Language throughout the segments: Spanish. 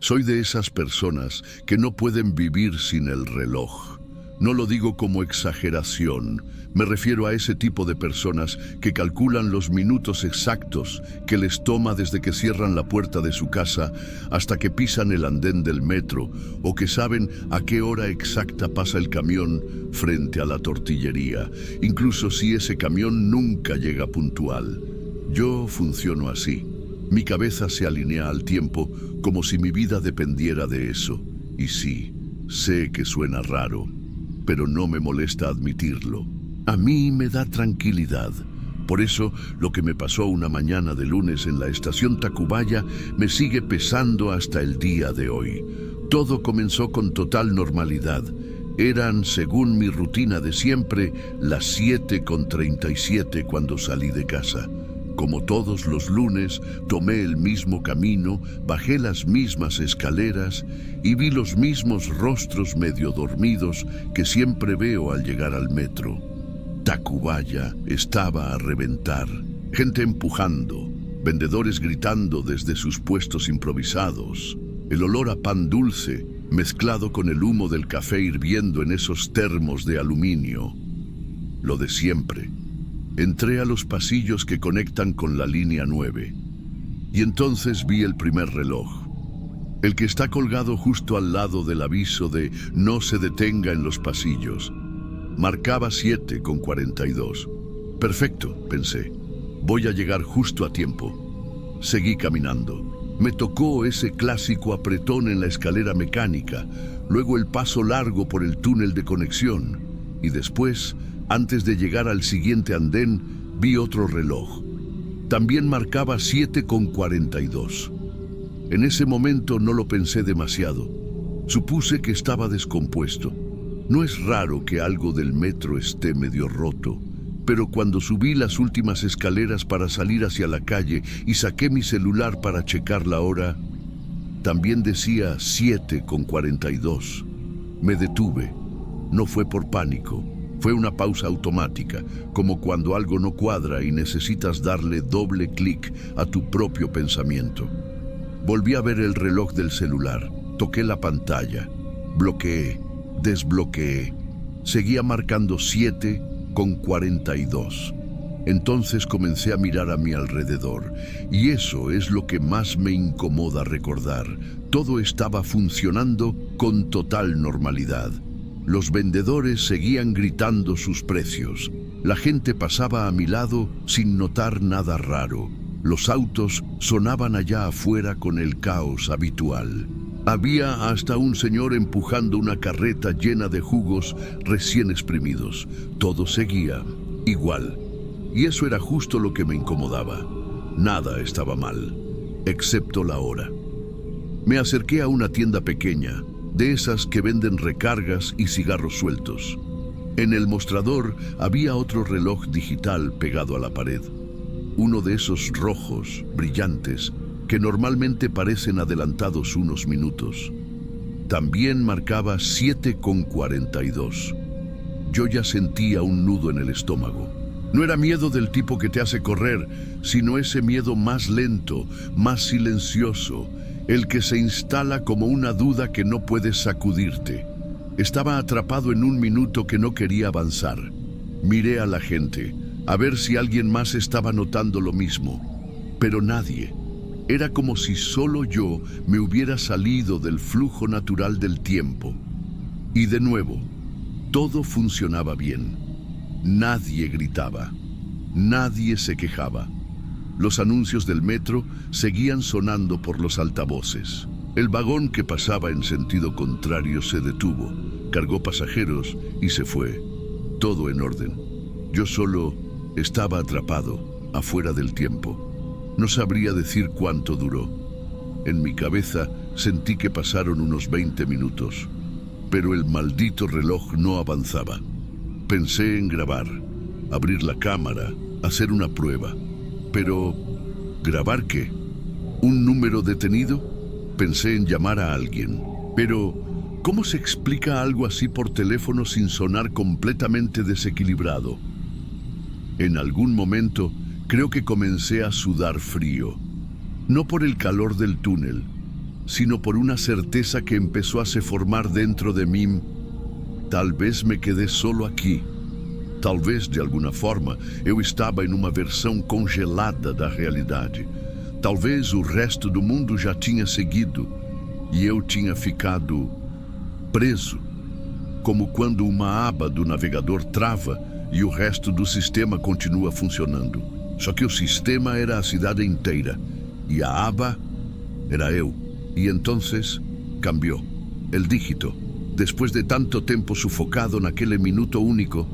Soy de esas personas que no pueden vivir sin el reloj. No lo digo como exageración, me refiero a ese tipo de personas que calculan los minutos exactos que les toma desde que cierran la puerta de su casa hasta que pisan el andén del metro, o que saben a qué hora exacta pasa el camión frente a la tortillería, incluso si ese camión nunca llega puntual. Yo funciono así. Mi cabeza se alinea al tiempo como si mi vida dependiera de eso. Y sí, sé que suena raro, pero no me molesta admitirlo. A mí me da tranquilidad. Por eso, lo que me pasó una mañana de lunes en la estación Tacubaya me sigue pesando hasta el día de hoy. Todo comenzó con total normalidad. Eran, según mi rutina de siempre, las 7:37 cuando salí de casa. Como todos los lunes, tomé el mismo camino, bajé las mismas escaleras y vi los mismos rostros medio dormidos que siempre veo al llegar al metro. Tacubaya estaba a reventar. Gente empujando, vendedores gritando desde sus puestos improvisados. El olor a pan dulce, mezclado con el humo del café hirviendo en esos termos de aluminio. Lo de siempre. Entré a los pasillos que conectan con la línea 9 y entonces vi el primer reloj, el que está colgado justo al lado del aviso de no se detenga en los pasillos. Marcaba 7:42. Perfecto, pensé. Voy a llegar justo a tiempo. Seguí caminando. Me tocó ese clásico apretón en la escalera mecánica, luego el paso largo por el túnel de conexión y después, antes de llegar al siguiente andén, vi otro reloj. También marcaba 7:42. En ese momento no lo pensé demasiado. Supuse que estaba descompuesto. No es raro que algo del metro esté medio roto, pero cuando subí las últimas escaleras para salir hacia la calle y saqué mi celular para checar la hora, también decía 7:42. Me detuve. No fue por pánico. Fue una pausa automática, como cuando algo no cuadra y necesitas darle doble clic a tu propio pensamiento. Volví a ver el reloj del celular, toqué la pantalla, bloqueé, desbloqueé. Seguía marcando 7:42. Entonces comencé a mirar a mi alrededor, y eso es lo que más me incomoda recordar. Todo estaba funcionando con total normalidad. Los vendedores seguían gritando sus precios. La gente pasaba a mi lado sin notar nada raro. Los autos sonaban allá afuera con el caos habitual. Había hasta un señor empujando una carreta llena de jugos recién exprimidos. Todo seguía igual. Y eso era justo lo que me incomodaba. Nada estaba mal, excepto la hora. Me acerqué a una tienda pequeña, de esas que venden recargas y cigarros sueltos. En el mostrador había otro reloj digital pegado a la pared. Uno de esos rojos, brillantes, que normalmente parecen adelantados unos minutos. También marcaba 7:42. Yo ya sentía un nudo en el estómago. No era miedo del tipo que te hace correr, sino ese miedo más lento, más silencioso, el que se instala como una duda que no puedes sacudirte. Estaba atrapado en un minuto que no quería avanzar. Miré a la gente, a ver si alguien más estaba notando lo mismo, pero nadie. Era como si solo yo me hubiera salido del flujo natural del tiempo. Y de nuevo, todo funcionaba bien. Nadie gritaba, nadie se quejaba. Los anuncios del metro seguían sonando por los altavoces. El vagón que pasaba en sentido contrario se detuvo, cargó pasajeros y se fue. Todo en orden. Yo solo estaba atrapado, afuera del tiempo. No sabría decir cuánto duró. En mi cabeza sentí que pasaron unos 20 minutos, pero el maldito reloj no avanzaba. Pensé en grabar, abrir la cámara, hacer una prueba. Pero, ¿grabar qué? ¿Un número detenido? Pensé en llamar a alguien. Pero, ¿cómo se explica algo así por teléfono sin sonar completamente desequilibrado? En algún momento, creo que comencé a sudar frío. No por el calor del túnel, sino por una certeza que empezó a se formar dentro de mim. Talvez me quedé solo aqui. Talvez, de alguma forma, eu estava em uma versão congelada da realidade. Talvez o resto do mundo já tinha seguido e eu tinha ficado preso, como quando uma aba do navegador trava e o resto do sistema continua funcionando. Só que o sistema era a cidade inteira e a aba era eu. E entonces cambió. El dígito. Después de tanto tempo sufocado naquele minuto único,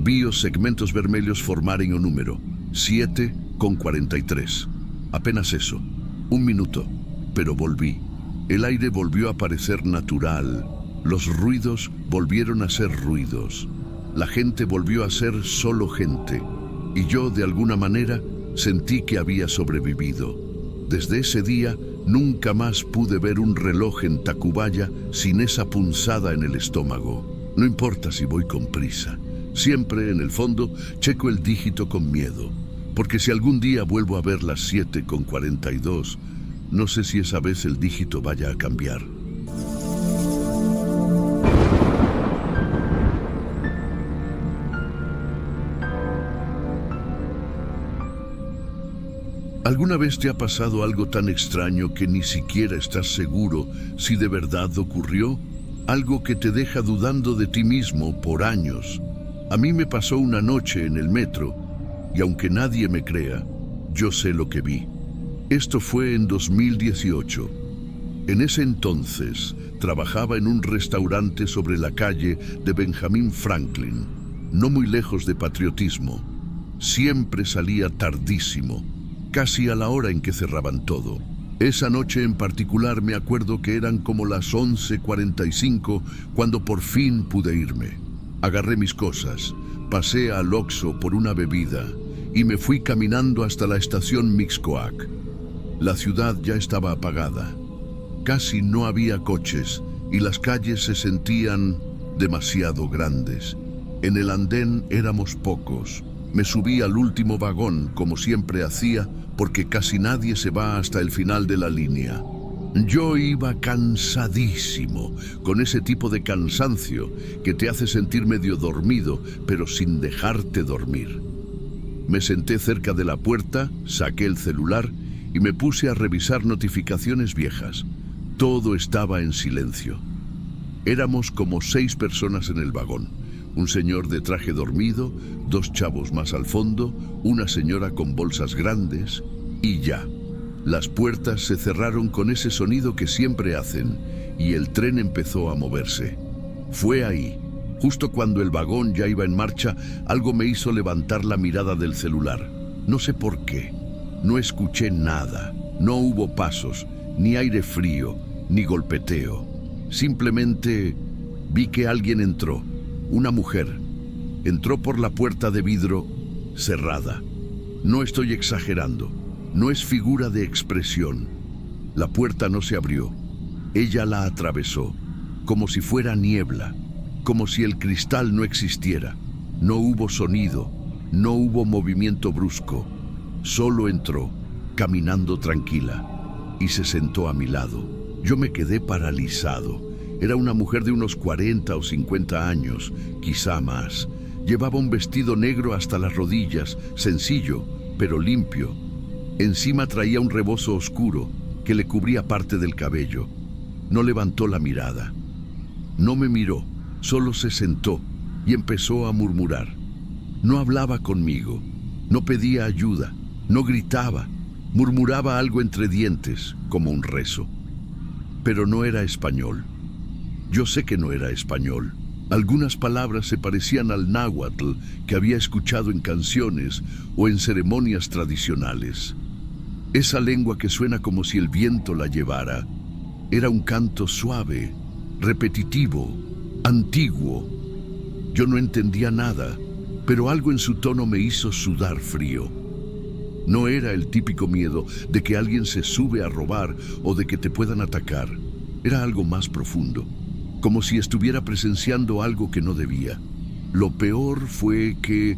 vi os segmentos vermelhos formarem o número 7:43. Apenas eso. Un minuto. Pero volví. El aire volvió a parecer natural. Los ruidos volvieron a ser ruidos. La gente volvió a ser solo gente. Y yo, de alguna manera, sentí que había sobrevivido. Desde ese día, nunca más pude ver un reloj en Tacubaya sin esa punzada en el estómago. No importa si voy con prisa. Siempre, en el fondo, checo el dígito con miedo. Porque si algún día vuelvo a ver las 7:42, no sé si esa vez el dígito vaya a cambiar. ¿Alguna vez te ha pasado algo tan extraño que ni siquiera estás seguro si de verdad ocurrió? Algo que te deja dudando de ti mismo por años. A mí me pasó una noche en el metro, y aunque nadie me crea, yo sé lo que vi. Esto fue en 2018. En ese entonces, trabajaba en un restaurante sobre la calle de Benjamin Franklin, no muy lejos de Patriotismo. Siempre salía tardísimo, casi a la hora en que cerraban todo. Esa noche en particular me acuerdo que eran como las 11:45 cuando por fin pude irme. Agarré mis cosas, pasé al Oxxo por una bebida y me fui caminando hasta la estación Mixcoac. La ciudad ya estaba apagada. Casi no había coches y las calles se sentían demasiado grandes. En el andén éramos pocos. Me subí al último vagón, como siempre hacía, porque casi nadie se va hasta el final de la línea. Yo iba cansadísimo, con ese tipo de cansancio que te hace sentir medio dormido, pero sin dejarte dormir. Me senté cerca de la puerta, saqué el celular y me puse a revisar notificaciones viejas. Todo estaba en silencio. Éramos como 6 personas en el vagón. Un señor de traje dormido, 2 chavos más al fondo, una señora con bolsas grandes y ya. Las puertas se cerraron con ese sonido que siempre hacen y el tren empezó a moverse. Fue ahí, justo cuando el vagón ya iba en marcha, algo me hizo levantar la mirada del celular. No sé por qué. No escuché nada. No hubo pasos, ni aire frío, ni golpeteo. Simplemente vi que alguien entró. Una mujer. Entró por la puerta de vidrio cerrada. No estoy exagerando. No es figura de expresión. La puerta no se abrió. Ella la atravesó, como si fuera niebla, como si el cristal no existiera. No hubo sonido, no hubo movimiento brusco. Solo entró, caminando tranquila, y se sentó a mi lado. Yo me quedé paralizado. Era una mujer de unos 40 o 50 años, quizá más. Llevaba un vestido negro hasta las rodillas, sencillo, pero limpio. Encima traía un rebozo oscuro que le cubría parte del cabello. No levantó la mirada. No me miró, solo se sentó y empezó a murmurar. No hablaba conmigo, no pedía ayuda, no gritaba, murmuraba algo entre dientes, como un rezo. Pero no era español. Yo sé que no era español. Algunas palabras se parecían al náhuatl que había escuchado en canciones o en ceremonias tradicionales. Esa lengua que suena como si el viento la llevara. Era un canto suave, repetitivo, antiguo. Yo no entendía nada, pero algo en su tono me hizo sudar frío. No era el típico miedo de que alguien se sube a robar o de que te puedan atacar. Era algo más profundo, como si estuviera presenciando algo que no debía. Lo peor fue que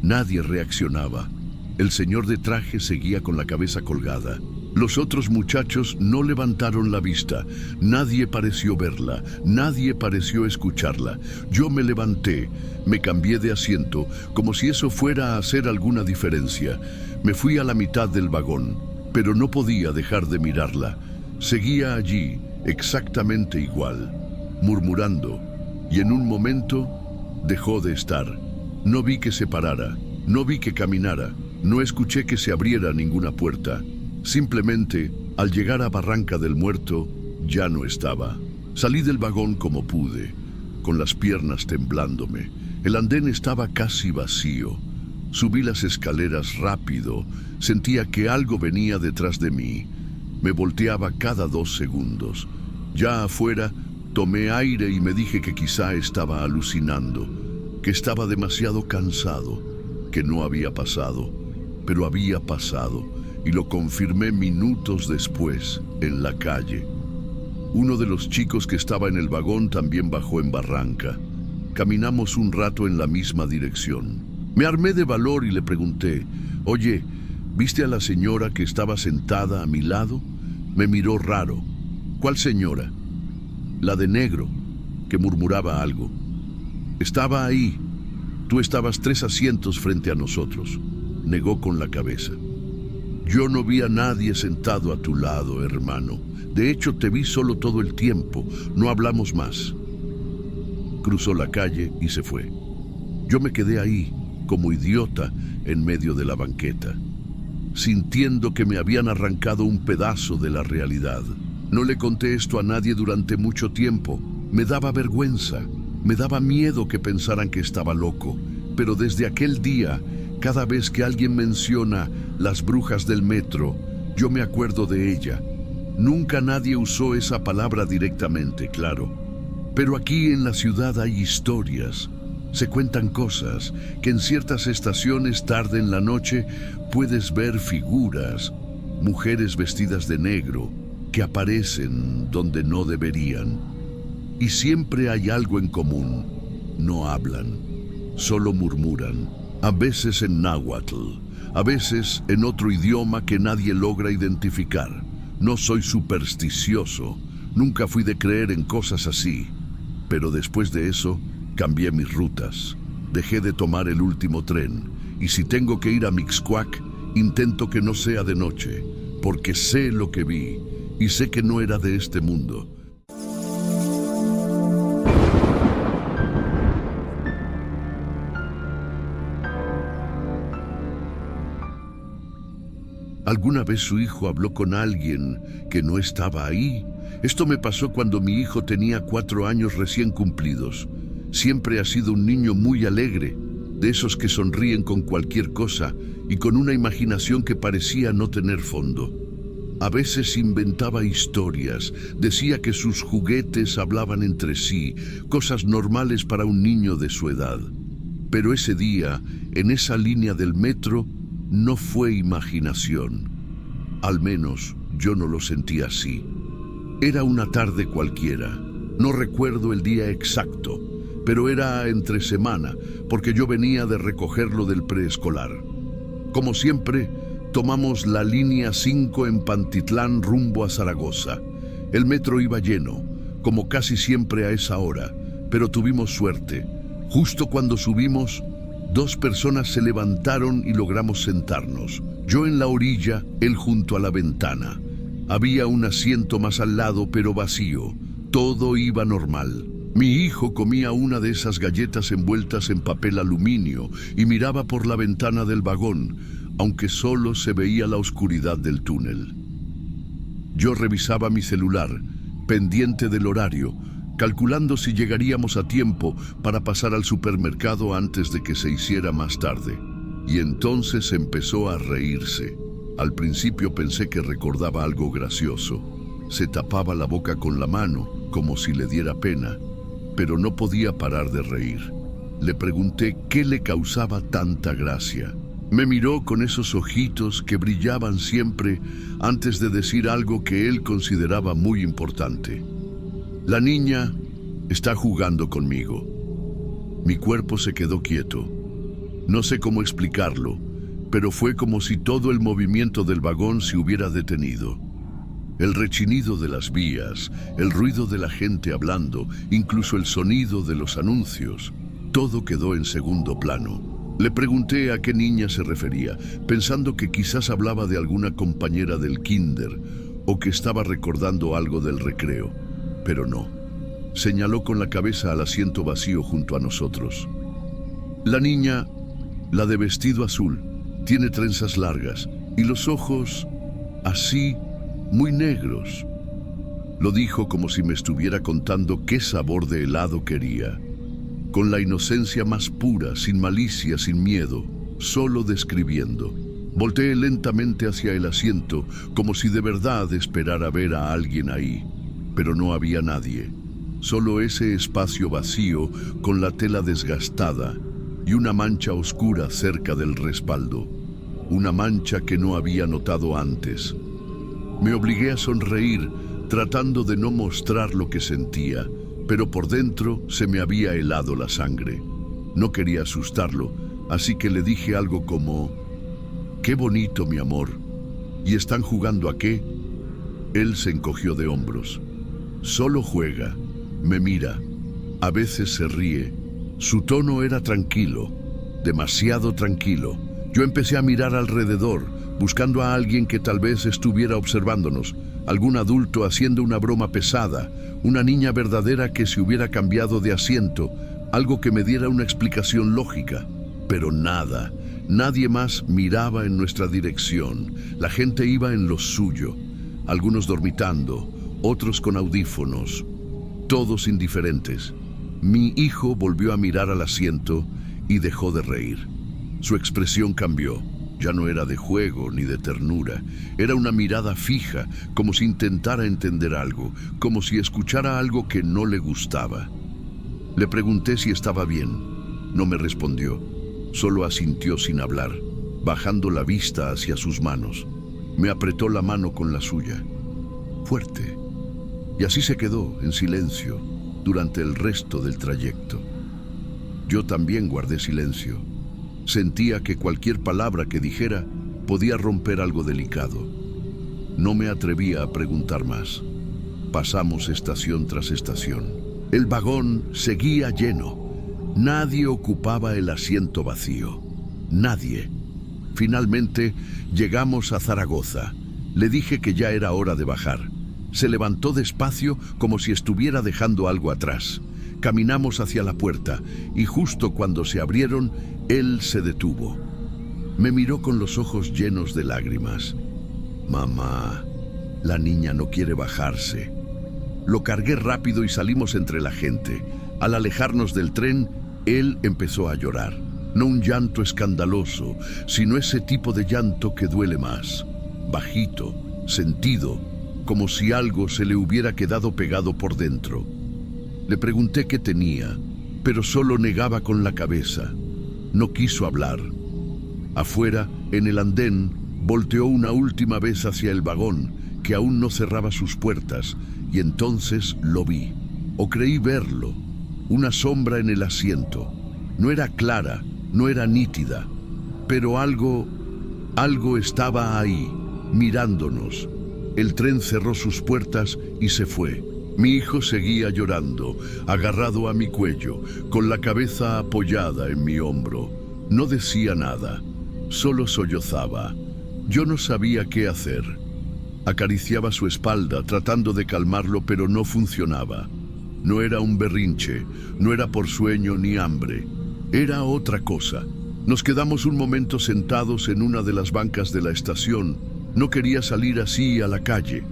nadie reaccionaba. El señor de traje seguía con la cabeza colgada. Los otros muchachos no levantaron la vista, nadie pareció verla, nadie pareció escucharla. Yo me levanté, me cambié de asiento, como si eso fuera a hacer alguna diferencia. Me fui a la mitad del vagón, pero no podía dejar de mirarla. Seguía allí, exactamente igual, murmurando, y en un momento dejó de estar. No vi que se parara, no vi que caminara, no escuché que se abriera ninguna puerta. Simplemente, al llegar a Barranca del Muerto, ya no estaba. Salí del vagón como pude, con las piernas temblándome. El andén estaba casi vacío. Subí las escaleras rápido, sentía que algo venía detrás de mí. Me volteaba cada 2 segundos. Ya afuera, tomé aire y me dije que quizá estaba alucinando, que estaba demasiado cansado, que no había pasado, pero había pasado. Y lo confirmé minutos después, en la calle. Uno de los chicos que estaba en el vagón también bajó en Barranca. Caminamos un rato en la misma dirección. Me armé de valor y le pregunté, «Oye, ¿viste a la señora que estaba sentada a mi lado?» Me miró raro. «¿Cuál señora?» «La de negro», que murmuraba algo. «Estaba ahí. Tú estabas 3 asientos frente a nosotros», negó con la cabeza. «Yo no vi a nadie sentado a tu lado, hermano. De hecho, te vi solo todo el tiempo. No hablamos más». Cruzó la calle y se fue. Yo me quedé ahí, como idiota, en medio de la banqueta, sintiendo que me habían arrancado un pedazo de la realidad. No le conté esto a nadie durante mucho tiempo. Me daba vergüenza, me daba miedo que pensaran que estaba loco. Pero desde aquel día, cada vez que alguien menciona las brujas del metro, yo me acuerdo de ella. Nunca nadie usó esa palabra directamente, claro. Pero aquí en la ciudad hay historias. Se cuentan cosas que en ciertas estaciones tarde en la noche puedes ver figuras, mujeres vestidas de negro, que aparecen donde no deberían. Y siempre hay algo en común. No hablan, solo murmuran. A veces en náhuatl, a veces en otro idioma que nadie logra identificar. No soy supersticioso, nunca fui de creer en cosas así. Pero después de eso, cambié mis rutas. Dejé de tomar el último tren. Y si tengo que ir a Mixcoac, intento que no sea de noche, porque sé lo que vi y sé que no era de este mundo. ¿Alguna vez su hijo habló con alguien que no estaba ahí? Esto me pasó cuando mi hijo tenía 4 años recién cumplidos. Siempre ha sido un niño muy alegre, de esos que sonríen con cualquier cosa y con una imaginación que parecía no tener fondo. A veces inventaba historias, decía que sus juguetes hablaban entre sí, cosas normales para un niño de su edad. Pero ese día, en esa línea del metro, no fue imaginación. Al menos yo no lo sentí así. Era una tarde cualquiera. No recuerdo el día exacto, pero era entre semana, porque yo venía de recogerlo del preescolar. Como siempre, tomamos la línea 5 en Pantitlán rumbo a Zaragoza. El metro iba lleno, como casi siempre a esa hora, pero tuvimos suerte. Justo cuando subimos, 2 personas se levantaron y logramos sentarnos. Yo en la orilla, él junto a la ventana. Había un asiento más al lado, pero vacío. Todo iba normal. Mi hijo comía una de esas galletas envueltas en papel aluminio y miraba por la ventana del vagón, aunque solo se veía la oscuridad del túnel. Yo revisaba mi celular, pendiente del horario, calculando si llegaríamos a tiempo para pasar al supermercado antes de que se hiciera más tarde. Y entonces empezó a reírse. Al principio pensé que recordaba algo gracioso. Se tapaba la boca con la mano, como si le diera pena, pero no podía parar de reír. Le pregunté qué le causaba tanta gracia. Me miró con esos ojitos que brillaban siempre antes de decir algo que él consideraba muy importante. La niña está jugando conmigo. Mi cuerpo se quedó quieto. No sé cómo explicarlo, pero fue como si todo el movimiento del vagón se hubiera detenido. El rechinido de las vías, el ruido de la gente hablando, incluso el sonido de los anuncios, todo quedó en segundo plano. Le pregunté a qué niña se refería, pensando que quizás hablaba de alguna compañera del kinder o que estaba recordando algo del recreo, pero no. Señaló con la cabeza al asiento vacío junto a nosotros. La niña, la de vestido azul, tiene trenzas largas y los ojos así, muy negros. Lo dijo como si me estuviera contando qué sabor de helado quería, con la inocencia más pura, sin malicia, sin miedo, solo describiendo. Volteé lentamente hacia el asiento, como si de verdad esperara ver a alguien ahí, pero no había nadie. Solo ese espacio vacío con la tela desgastada y una mancha oscura cerca del respaldo, una mancha que no había notado antes. Me obligué a sonreír, tratando de no mostrar lo que sentía, pero por dentro se me había helado la sangre. No quería asustarlo, así que le dije algo como: «Qué bonito, mi amor. ¿Y están jugando a qué?». Él se encogió de hombros. «Solo juega, me mira, a veces se ríe». Su tono era tranquilo, demasiado tranquilo. Yo empecé a mirar alrededor, buscando a alguien que tal vez estuviera observándonos, algún adulto haciendo una broma pesada, una niña verdadera que se hubiera cambiado de asiento, algo que me diera una explicación lógica. Pero nada, nadie más miraba en nuestra dirección. La gente iba en lo suyo, algunos dormitando, otros con audífonos, todos indiferentes. Mi hijo volvió a mirar al asiento y dejó de reír. Su expresión cambió. Ya no era de juego ni de ternura. Era una mirada fija, como si intentara entender algo, como si escuchara algo que no le gustaba. Le pregunté si estaba bien. No me respondió. Solo asintió sin hablar, bajando la vista hacia sus manos. Me apretó la mano con la suya. Fuerte. Y así se quedó, en silencio, durante el resto del trayecto. Yo también guardé silencio. Sentía que cualquier palabra que dijera podía romper algo delicado. No me atrevía a preguntar más. Pasamos estación tras estación. El vagón seguía lleno. Nadie ocupaba el asiento vacío. Nadie. Finalmente llegamos a Zaragoza. Le dije que ya era hora de bajar. Se levantó despacio como si estuviera dejando algo atrás. Caminamos hacia la puerta y justo cuando se abrieron, él se detuvo. Me miró con los ojos llenos de lágrimas. «Mamá, la niña no quiere bajarse». Lo cargué rápido y salimos entre la gente. Al alejarnos del tren, él empezó a llorar. No un llanto escandaloso, sino ese tipo de llanto que duele más. Bajito, sentido, como si algo se le hubiera quedado pegado por dentro. Le pregunté qué tenía, pero solo negaba con la cabeza. No quiso hablar. Afuera, en el andén, volteó una última vez hacia el vagón, que aún no cerraba sus puertas, y entonces lo vi, o creí verlo, una sombra en el asiento. No era clara, no era nítida, pero algo estaba ahí, mirándonos. El tren cerró sus puertas y se fue. Mi hijo seguía llorando, agarrado a mi cuello, con la cabeza apoyada en mi hombro. No decía nada, solo sollozaba. Yo no sabía qué hacer. Acariciaba su espalda, tratando de calmarlo, pero no funcionaba. No era un berrinche, no era por sueño ni hambre. Era otra cosa. Nos quedamos un momento sentados en una de las bancas de la estación. No quería salir así a la calle.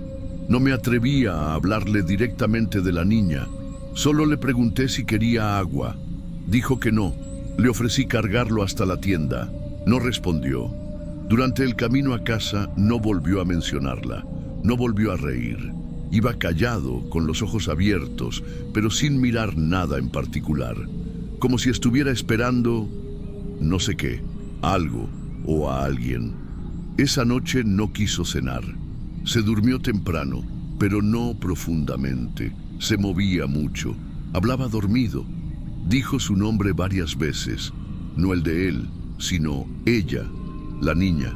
No me atrevía a hablarle directamente de la niña. Solo le pregunté si quería agua. Dijo que no. Le ofrecí cargarlo hasta la tienda. No respondió. Durante el camino a casa no volvió a mencionarla. No volvió a reír. Iba callado, con los ojos abiertos, pero sin mirar nada en particular. Como si estuviera esperando, no sé qué, algo o a alguien. Esa noche no quiso cenar. Se durmió temprano, pero no profundamente. Se movía mucho. Hablaba dormido. Dijo su nombre varias veces. No el de él, sino ella. la niña,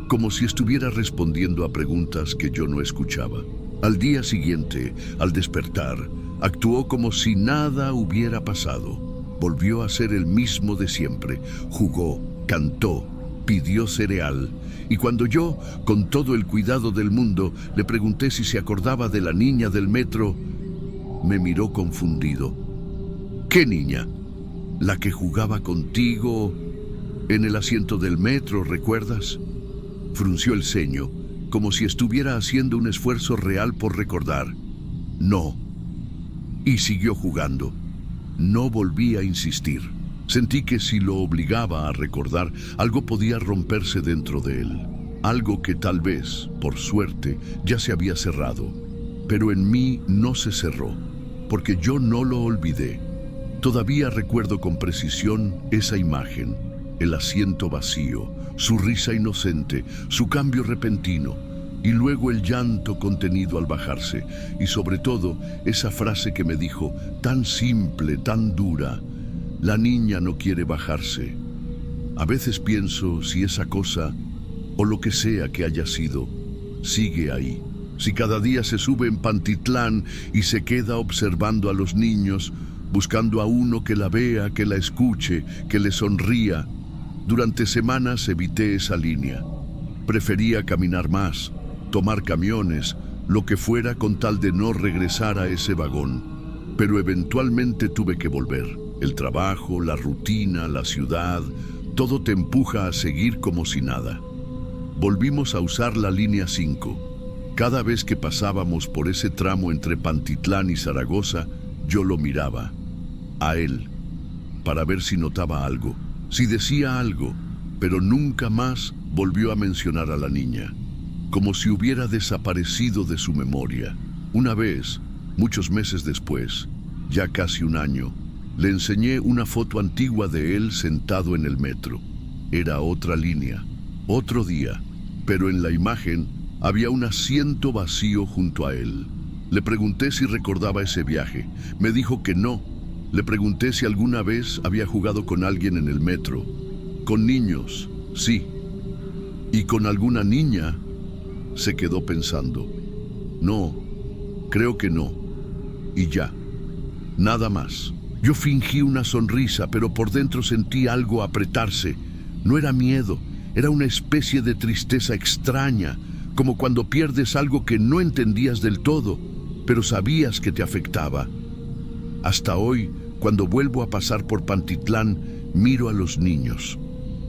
como si estuviera respondiendo a preguntas que yo no escuchaba. Al día siguiente, al despertar, actuó como si nada hubiera pasado. Volvió a ser el mismo de siempre. Jugó, cantó, pidió cereal. Y cuando yo, con todo el cuidado del mundo, le pregunté si se acordaba de la niña del metro, me miró confundido. ¿Qué niña? ¿La que jugaba contigo en el asiento del metro, recuerdas? Frunció el ceño, como si estuviera haciendo un esfuerzo real por recordar. No. Y siguió jugando. No volví a insistir. Sentí que si lo obligaba a recordar, algo podía romperse dentro de él. Algo que tal vez, por suerte, ya se había cerrado. Pero en mí no se cerró, porque yo no lo olvidé. Todavía recuerdo con precisión esa imagen, el asiento vacío, su risa inocente, su cambio repentino, y luego el llanto contenido al bajarse, y sobre todo esa frase que me dijo, tan simple, tan dura: la niña no quiere bajarse. A veces pienso si esa cosa, o lo que sea que haya sido, sigue ahí. Si cada día se sube en Pantitlán y se queda observando a los niños, buscando a uno que la vea, que la escuche, que le sonría. Durante semanas evité esa línea. Prefería caminar más, tomar camiones, lo que fuera con tal de no regresar a ese vagón. Pero eventualmente tuve que volver. El trabajo, la rutina, la ciudad, todo te empuja a seguir como si nada. Volvimos a usar la línea 5. Cada vez que pasábamos por ese tramo entre Pantitlán y Zaragoza, yo lo miraba, a él, para ver si notaba algo, si decía algo, pero nunca más volvió a mencionar a la niña, como si hubiera desaparecido de su memoria. Una vez, muchos meses después, ya casi un año, le enseñé una foto antigua de él sentado en el metro. Era otra línea, otro día, pero en la imagen había un asiento vacío junto a él. Le pregunté si recordaba ese viaje. Me dijo que no. Le pregunté si alguna vez había jugado con alguien en el metro. Con niños, sí. ¿Y con alguna niña? Se quedó pensando. No, creo que no. Y ya. Nada más. Yo fingí una sonrisa, pero por dentro sentí algo apretarse. No era miedo, era una especie de tristeza extraña, como cuando pierdes algo que no entendías del todo, pero sabías que te afectaba. Hasta hoy, cuando vuelvo a pasar por Pantitlán, miro a los niños.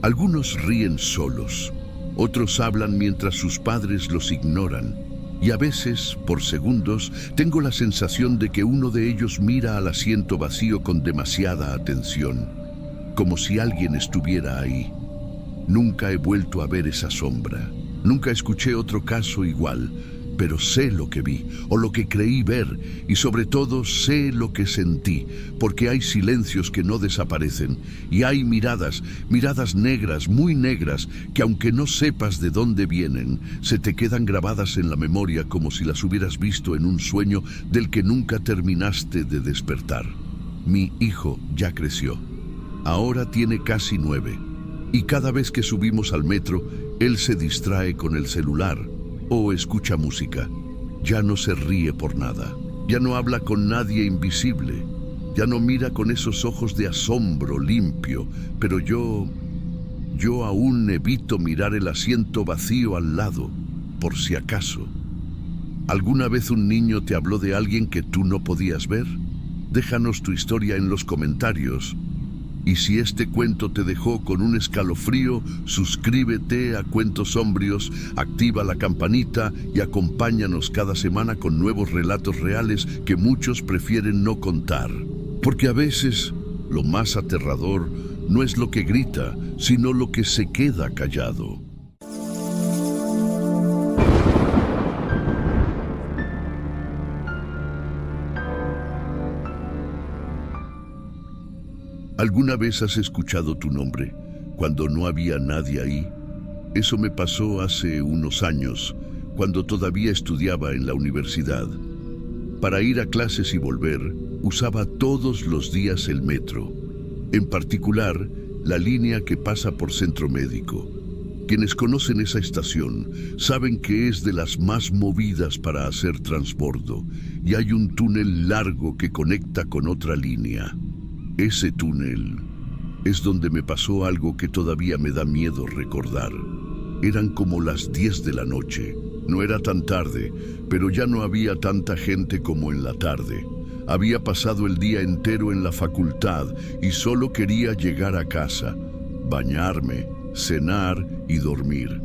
Algunos ríen solos, otros hablan mientras sus padres los ignoran, y a veces, por segundos, tengo la sensación de que uno de ellos mira al asiento vacío con demasiada atención, como si alguien estuviera ahí. Nunca he vuelto a ver esa sombra. Nunca escuché otro caso igual, pero sé lo que vi, o lo que creí ver, y sobre todo sé lo que sentí, porque hay silencios que no desaparecen, y hay miradas negras, muy negras, que aunque no sepas de dónde vienen, se te quedan grabadas en la memoria como si las hubieras visto en un sueño del que nunca terminaste de despertar. Mi hijo ya creció. Ahora tiene casi 9, y cada vez que subimos al metro, él se distrae con el celular o escucha música. Ya no se ríe por nada. Ya no habla con nadie invisible. Ya no mira con esos ojos de asombro limpio. Pero yo aún evito mirar el asiento vacío al lado, por si acaso. ¿Alguna vez un niño te habló de alguien que tú no podías ver? Déjanos tu historia en los comentarios. Y si este cuento te dejó con un escalofrío, suscríbete a Cuentos Sombrios, activa la campanita y acompáñanos cada semana con nuevos relatos reales que muchos prefieren no contar. Porque a veces lo más aterrador no es lo que grita, sino lo que se queda callado. ¿Alguna vez has escuchado tu nombre cuando no había nadie ahí? Eso me pasó hace unos años, cuando todavía estudiaba en la universidad. Para ir a clases y volver, usaba todos los días el metro. En particular, la línea que pasa por Centro Médico, Quienes conocen esa estación saben que es de las más movidas para hacer transbordo y hay un túnel largo que conecta con otra línea. Ese túnel es donde me pasó algo que todavía me da miedo recordar. Eran como las 10 de la noche. No era tan tarde, pero ya no había tanta gente como en la tarde. Había pasado el día entero en la facultad y solo quería llegar a casa, bañarme, cenar y dormir.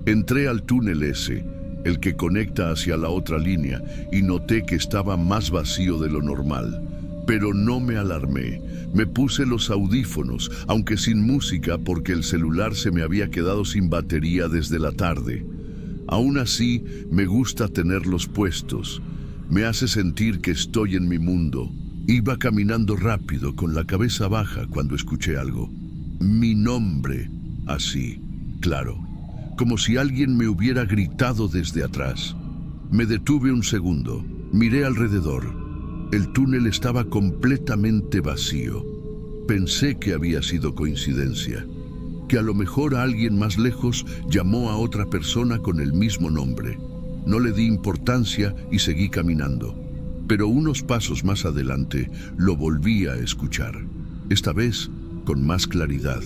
Entré al túnel ese, el que conecta hacia la otra línea, y noté que estaba más vacío de lo normal. Pero no me alarmé. Me puse los audífonos, aunque sin música porque el celular se me había quedado sin batería desde la tarde. Aún así, me gusta tenerlos puestos. Me hace sentir que estoy en mi mundo. Iba caminando rápido, con la cabeza baja, cuando escuché algo. Mi nombre, así, claro, como si alguien me hubiera gritado desde atrás. Me detuve un segundo, miré alrededor. El túnel estaba completamente vacío. Pensé que había sido coincidencia, que a lo mejor alguien más lejos llamó a otra persona con el mismo nombre. No le di importancia y seguí caminando. Pero unos pasos más adelante lo volví a escuchar. Esta vez con más claridad,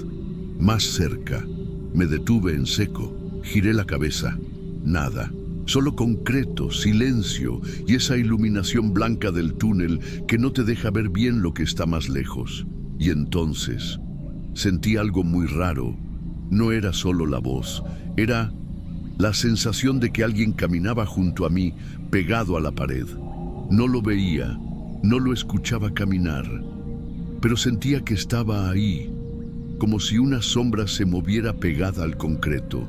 más cerca. Me detuve en seco, giré la cabeza. Nada. Solo concreto, silencio y esa iluminación blanca del túnel que no te deja ver bien lo que está más lejos. Y entonces sentí algo muy raro. No era solo la voz, era la sensación de que alguien caminaba junto a mí, pegado a la pared. No lo veía, no lo escuchaba caminar, pero sentía que estaba ahí, como si una sombra se moviera pegada al concreto,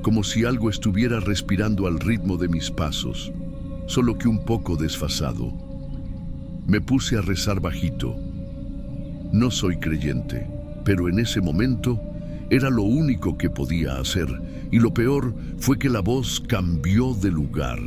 como si algo estuviera respirando al ritmo de mis pasos, solo que un poco desfasado. Me puse a rezar bajito. No soy creyente, pero en ese momento era lo único que podía hacer, y lo peor fue que la voz cambió de lugar.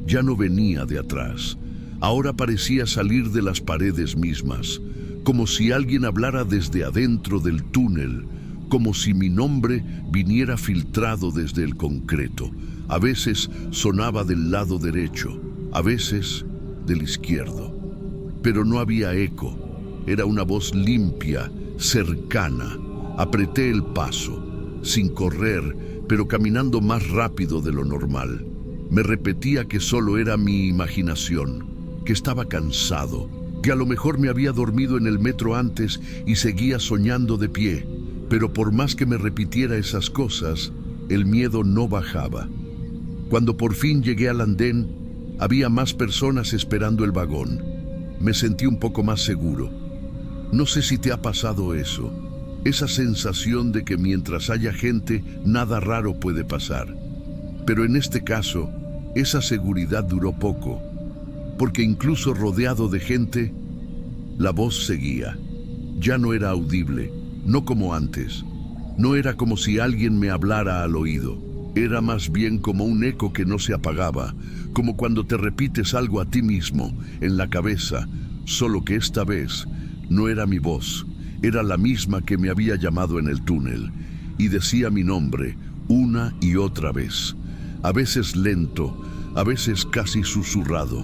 Ya no venía de atrás. Ahora parecía salir de las paredes mismas, como si alguien hablara desde adentro del túnel, como si mi nombre viniera filtrado desde el concreto. A veces sonaba del lado derecho, a veces del izquierdo. Pero no había eco. Era una voz limpia, cercana. Apreté el paso, sin correr, pero caminando más rápido de lo normal. Me repetía que solo era mi imaginación, que estaba cansado, que a lo mejor me había dormido en el metro antes y seguía soñando de pie. Pero por más que me repitiera esas cosas, el miedo no bajaba. Cuando por fin llegué al andén, había más personas esperando el vagón. Me sentí un poco más seguro. No sé si te ha pasado eso. Esa sensación de que mientras haya gente, nada raro puede pasar. Pero en este caso, esa seguridad duró poco, porque incluso rodeado de gente, la voz seguía. Ya no era audible, no como antes. No era como si alguien me hablara al oído. Era más bien como un eco que no se apagaba, como cuando te repites algo a ti mismo, en la cabeza, solo que esta vez no era mi voz. Era la misma que me había llamado en el túnel, y decía mi nombre una y otra vez. A veces lento, a veces casi susurrado.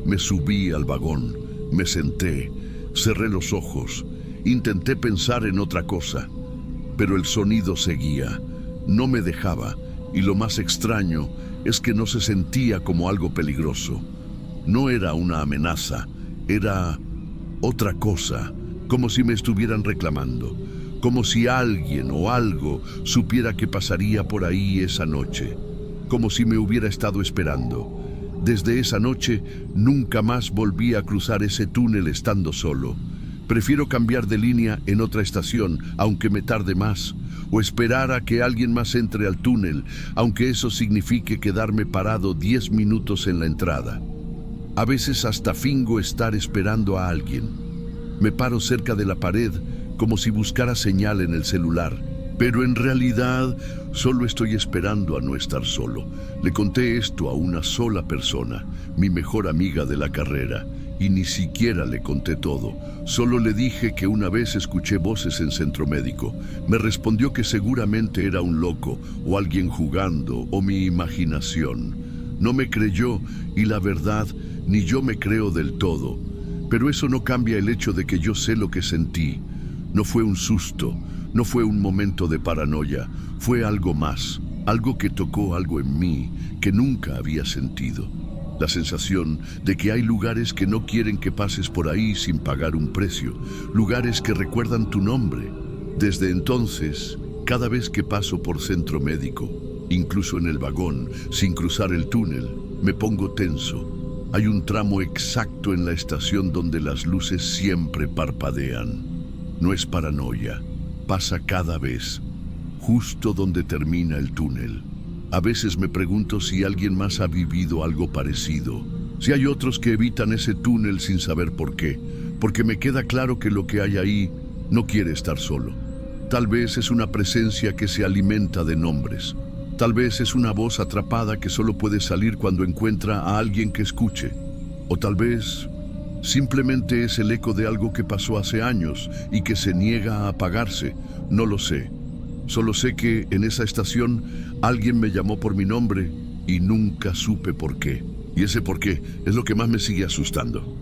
Me subí al vagón, me senté, cerré los ojos, intenté pensar en otra cosa, pero el sonido seguía, no me dejaba, y lo más extraño es que no se sentía como algo peligroso. No era una amenaza, era otra cosa. Como si me estuvieran reclamando, como si alguien o algo supiera que pasaría por ahí esa noche, como si me hubiera estado esperando. Desde esa noche nunca más volví a cruzar ese túnel estando solo. Prefiero cambiar de línea en otra estación, aunque me tarde más, o esperar a que alguien más entre al túnel, aunque eso signifique quedarme parado 10 minutos en la entrada. A veces hasta fingo estar esperando a alguien. Me paro cerca de la pared como si buscara señal en el celular, pero en realidad solo estoy esperando a no estar solo. Le conté esto a una sola persona, mi mejor amiga de la carrera, y ni siquiera le conté todo. Solo le dije que una vez escuché voces en centro médico. Me respondió que seguramente era un loco o alguien jugando o mi imaginación. No me creyó y la verdad, ni yo me creo del todo. Pero eso no cambia el hecho de que yo sé lo que sentí. No fue un susto, no fue un momento de paranoia, fue algo más, algo que tocó algo en mí que nunca había sentido. La sensación de que hay lugares que no quieren que pases por ahí sin pagar un precio, lugares que recuerdan tu nombre. Desde entonces, cada vez que paso por centro médico, incluso en el vagón, sin cruzar el túnel, me pongo tenso. Hay un tramo exacto en la estación donde las luces siempre parpadean. No es paranoia, pasa cada vez, justo donde termina el túnel. A veces me pregunto si alguien más ha vivido algo parecido, si hay otros que evitan ese túnel sin saber por qué, porque me queda claro que lo que hay ahí no quiere estar solo. Tal vez es una presencia que se alimenta de nombres. Tal vez es una voz atrapada que solo puede salir cuando encuentra a alguien que escuche. O tal vez simplemente es el eco de algo que pasó hace años y que se niega a apagarse. No lo sé. Solo sé que en esa estación alguien me llamó por mi nombre y nunca supe por qué. Y ese por qué es lo que más me sigue asustando.